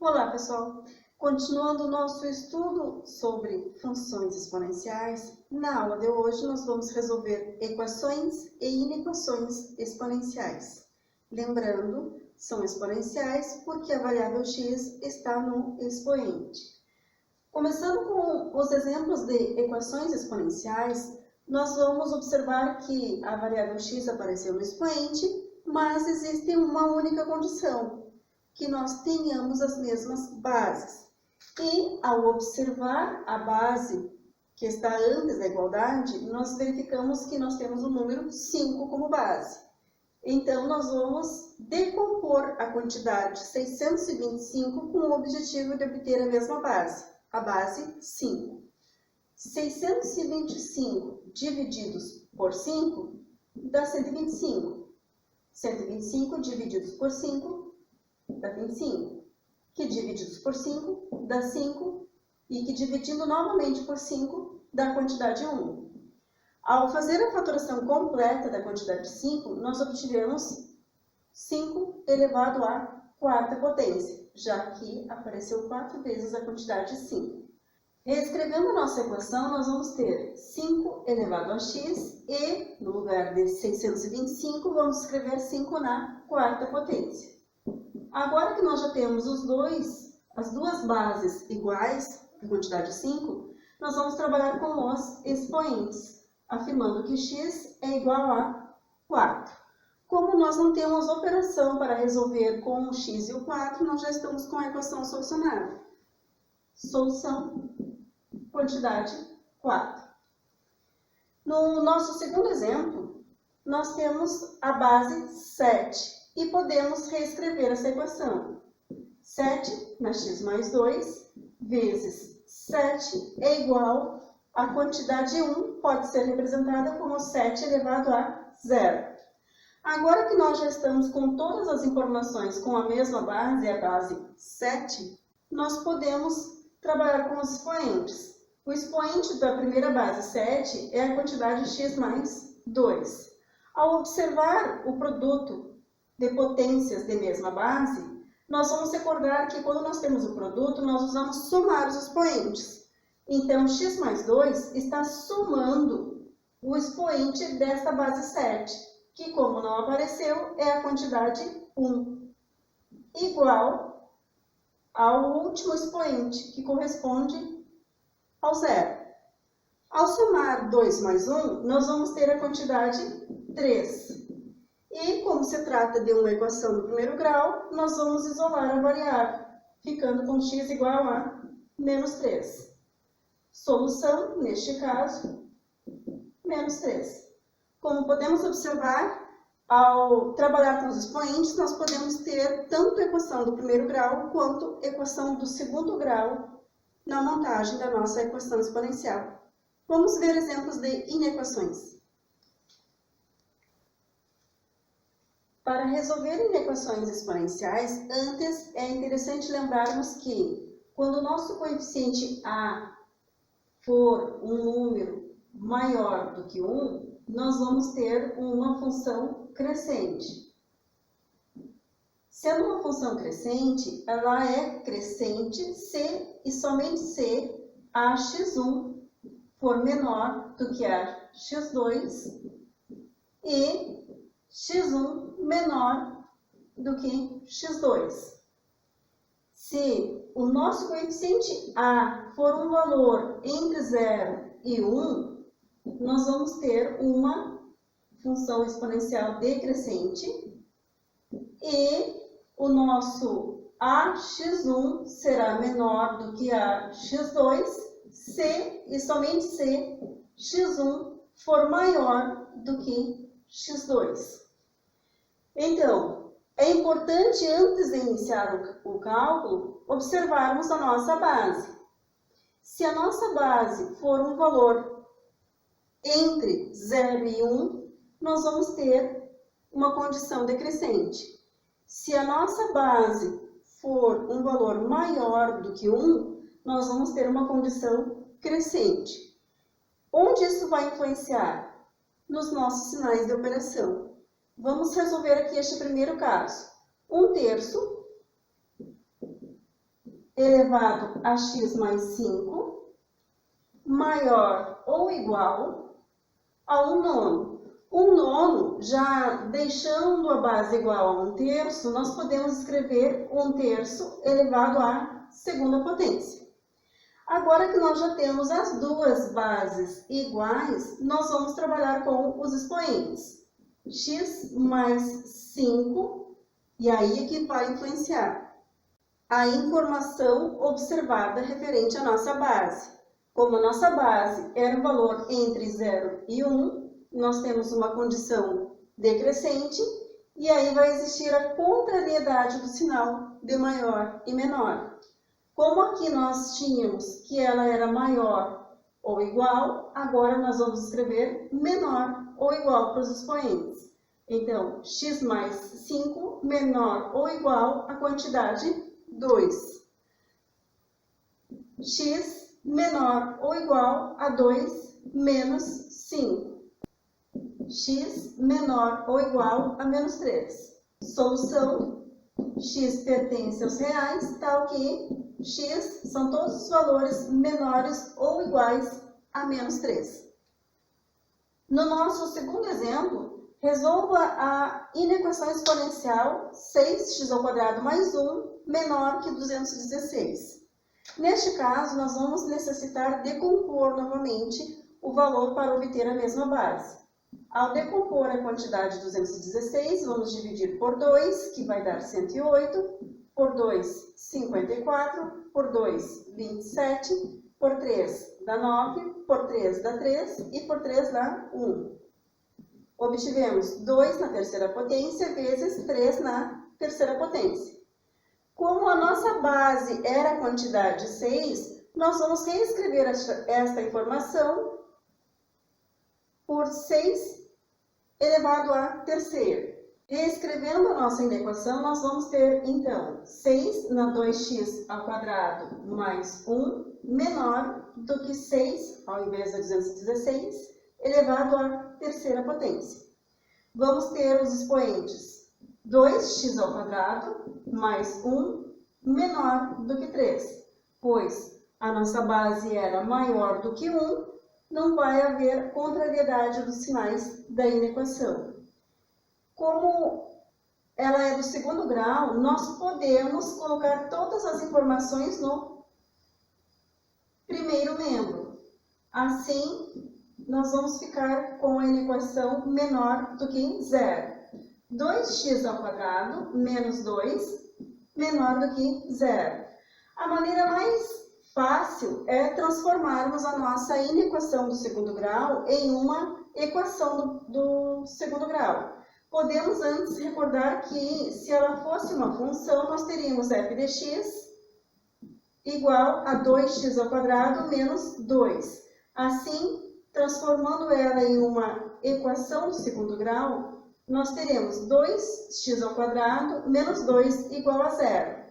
Olá, pessoal! Continuando o nosso estudo sobre funções exponenciais, na aula de hoje nós vamos resolver equações e inequações exponenciais. Lembrando, são exponenciais porque a variável x está no expoente. Começando com os exemplos de equações exponenciais, nós vamos observar que a variável x apareceu no expoente, mas existe uma única condição, que nós tenhamos as mesmas bases. E, ao observar a base que está antes da igualdade, nós verificamos que nós temos o número 5 como base. Então, nós vamos decompor a quantidade 625 com o objetivo de obter a mesma base, a base 5. 625 divididos por 5 dá 125. 125 divididos por 5 dá 25, que divididos por 5 dá 5, e que dividindo novamente por 5 dá a quantidade 1. Ao fazer a fatoração completa da quantidade 5, nós obtivemos 5 elevado à quarta potência, já que apareceu 4 vezes a quantidade 5. Reescrevendo a nossa equação, nós vamos ter 5 elevado a x e, no lugar de 625, vamos escrever 5 na quarta potência. Agora que nós já temos as duas bases iguais, a quantidade 5, nós vamos trabalhar com os expoentes, afirmando que x é igual a 4. Como nós não temos operação para resolver com o x e o 4, nós já estamos com a equação solucionada. Solução, quantidade 4. No nosso segundo exemplo, nós temos a base 7. E podemos reescrever essa equação. 7 na x mais 2 vezes 7 é igual à quantidade 1, pode ser representada como 7 elevado a 0. Agora que nós já estamos com todas as informações com a mesma base, a base 7, nós podemos trabalhar com os expoentes. O expoente da primeira base 7 é a quantidade x mais 2. Ao observar o produto de potências de mesma base, nós vamos recordar que quando nós temos o produto, nós usamos somar os expoentes. Então, x mais 2 está somando o expoente desta base 7, que como não apareceu, é a quantidade 1, igual ao último expoente, que corresponde ao 0. Ao somar 2 mais 1, nós vamos ter a quantidade 3. E, como se trata de uma equação do primeiro grau, nós vamos isolar a variável, ficando com x igual a menos 3. Solução, neste caso, menos 3. Como podemos observar, ao trabalhar com os expoentes, nós podemos ter tanto a equação do primeiro grau quanto a equação do segundo grau na montagem da nossa equação exponencial. Vamos ver exemplos de inequações. Para resolver inequações exponenciais, antes é interessante lembrarmos que, quando o nosso coeficiente a for um número maior do que 1, nós vamos ter uma função crescente. Sendo uma função crescente, ela é crescente se e somente se a x1 for menor do que a x2 e x1 menor do que x2. Se o nosso coeficiente a for um valor entre 0 e 1, nós vamos ter uma função exponencial decrescente e o nosso ax1 será menor do que a x2 se e somente se x1 for maior do que x2. Então, é importante, antes de iniciar o cálculo, observarmos a nossa base. Se a nossa base for um valor entre 0 e 1, nós vamos ter uma condição decrescente. Se a nossa base for um valor maior do que 1, nós vamos ter uma condição crescente. Onde isso vai influenciar? Nos nossos sinais de operação. Vamos resolver aqui este primeiro caso. 1/3 elevado a x mais 5 maior ou igual a 1/9. 1/9, já deixando a base igual a 1/3, nós podemos escrever 1/3 elevado à segunda potência. Agora que nós já temos as duas bases iguais, nós vamos trabalhar com os expoentes. X mais 5, e aí é que vai influenciar a informação observada referente à nossa base. Como a nossa base era um valor entre 0 e 1, nós temos uma condição decrescente, e aí vai existir a contrariedade do sinal de maior e menor. Como aqui nós tínhamos que ela era maior ou igual, agora nós vamos escrever menor ou igual para os expoentes. Então, x mais 5 menor ou igual à quantidade 2. X menor ou igual a 2 menos 5. X menor ou igual a menos 3. Solução: x pertence aos reais, tal que x são todos os valores menores ou iguais a menos 3. No nosso segundo exemplo, resolva a inequação exponencial 6x² mais 1 menor que 216. Neste caso, nós vamos necessitar decompor novamente o valor para obter a mesma base. Ao decompor a quantidade 216, vamos dividir por 2, que vai dar 108, por 2, 54, por 2, 27, por 3 dá 9, por 3 dá 3 e por 3 dá 1. Obtivemos 2 na terceira potência vezes 3 na terceira potência. Como a nossa base era a quantidade 6, nós vamos reescrever esta informação por 6 elevado à terceira. Reescrevendo a nossa inequação, nós vamos ter, então, 6 na 2x² mais 1 menor do que 6, ao invés de 216, elevado à terceira potência. Vamos ter os expoentes 2x² mais 1 menor do que 3, pois a nossa base era maior do que 1, não vai haver contrariedade dos sinais da inequação. Como ela é do segundo grau, nós podemos colocar todas as informações no primeiro membro. Assim, nós vamos ficar com a inequação menor do que 0. 2x² menos 2 menor do que 0. A maneira mais fácil é transformarmos a nossa inequação do segundo grau em uma equação do segundo grau. Podemos antes recordar que, se ela fosse uma função, nós teríamos f de x igual a 2x² menos 2. Assim, transformando ela em uma equação do segundo grau, nós teremos 2x² menos 2 igual a 0.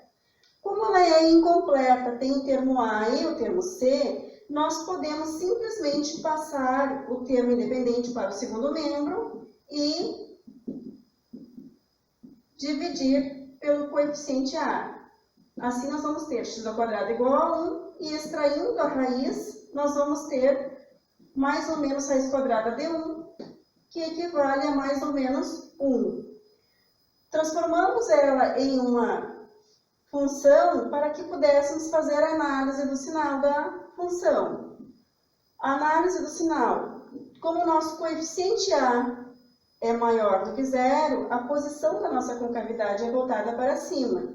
Como ela é incompleta, tem o termo A e o termo C, nós podemos simplesmente passar o termo independente para o segundo membro e dividir pelo coeficiente A. Assim, nós vamos ter x² igual a 1 e, extraindo a raiz, nós vamos ter mais ou menos raiz quadrada de 1, que equivale a mais ou menos 1. Transformamos ela em uma função para que pudéssemos fazer a análise do sinal da função. A análise do sinal. Como o nosso coeficiente A é maior do que 0, a posição da nossa concavidade é voltada para cima.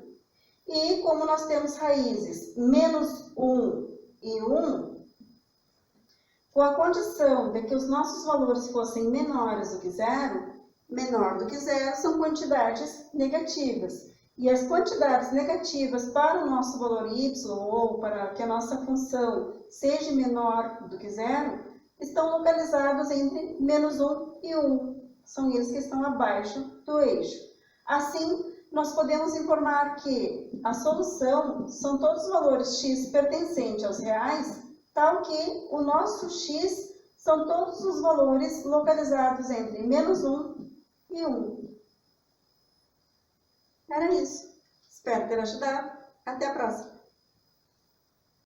E como nós temos raízes menos 1 e 1, com a condição de que os nossos valores fossem menores do que 0, menor do que 0 são quantidades negativas. E as quantidades negativas para o nosso valor y, ou para que a nossa função seja menor do que 0, estão localizados entre menos 1 e 1. São eles que estão abaixo do eixo. Assim, nós podemos informar que a solução são todos os valores x pertencentes aos reais, tal que o nosso x são todos os valores localizados entre menos 1 e 1. Era isso. Espero ter ajudado. Até a próxima.